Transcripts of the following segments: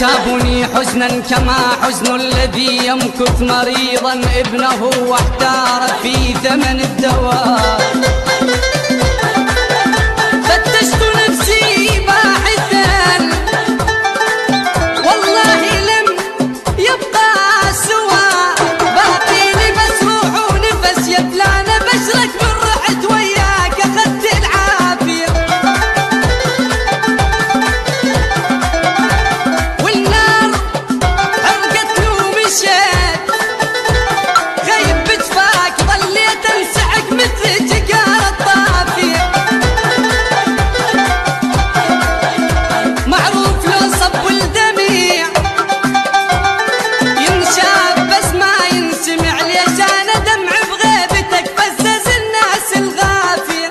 تابني حزنا كما حزن الذي يمكث مريضا ابنه واحتار في ثمن الدواء. فتشت نفسي باحثا والله لم يبقى سوى باقي لي بس روح ونفس يا فلان بشرك من رحت وياك اخذت العافيه. والنار حرقتني ومشيت غيب بجفاك ظليت انسحق مثل جقار الطافيه. معروف لو صب الدميع ينشاف بس ما ينسمع، ليش انا دمع بغيبتك فزز الناس الغافيه.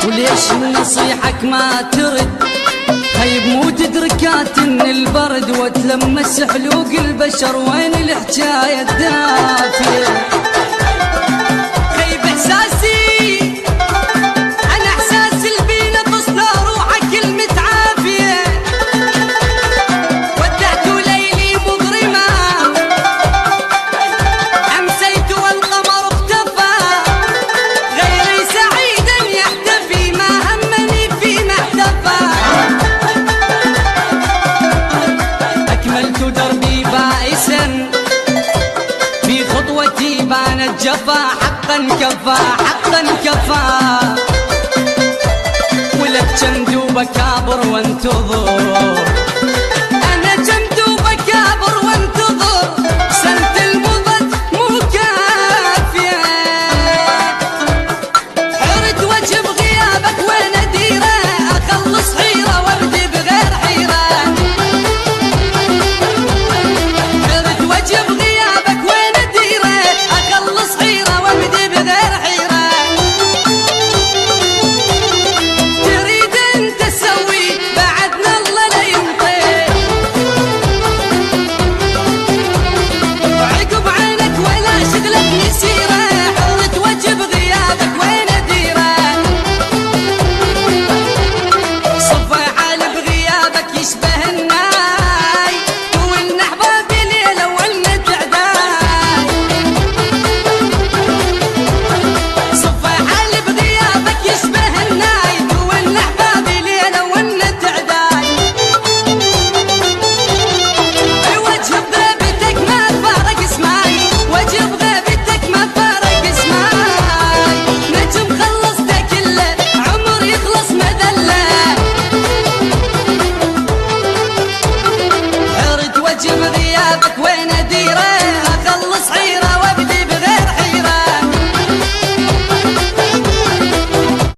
وليش نصيحك ما ترد خيب مو تدركات ان البرد وتلمس حلوق البشر وين الحجايه الدافيه. خيب احساسي انا احساس البينا تصنع روحك المتعافيه. ودعت ليلي مظلمه امسيت والقمر اختفى غيري سعيدا يحتفي ما همني فيما احتفى. أكملت دربي بائسا في خطوتي بانت جفا حقا كفى حقا كفى. ولك جمد بكابر وانتظر أنا جمد بكابر وانتظر سنة المضت مو كافية. حرت وجه بغيابك وين أديره أخلص حيرة وابدي بغير حيرة. حرت وجه بغيابك وين أديره أخلص حيرة وابدي بغير حيرة. تريد انت تسوي بعدنا الله لا ينطي عقب عينك ولا شغلك يسيره. حرت وجه بغيابك وين أديره صفى حال بغيابك يشبه الناي وإن أحبابي ليلة وإن تعداي. صفى حال بغيابك يشبه الناي وإن أحبابي ليلة وإن تعداي. وجه بغيبتك ما فارق اسماي وجه بغيبتك ما فارق اسماي. نجم خلصته كله عمر يخلص مذله. حرت وجه بغيابك وين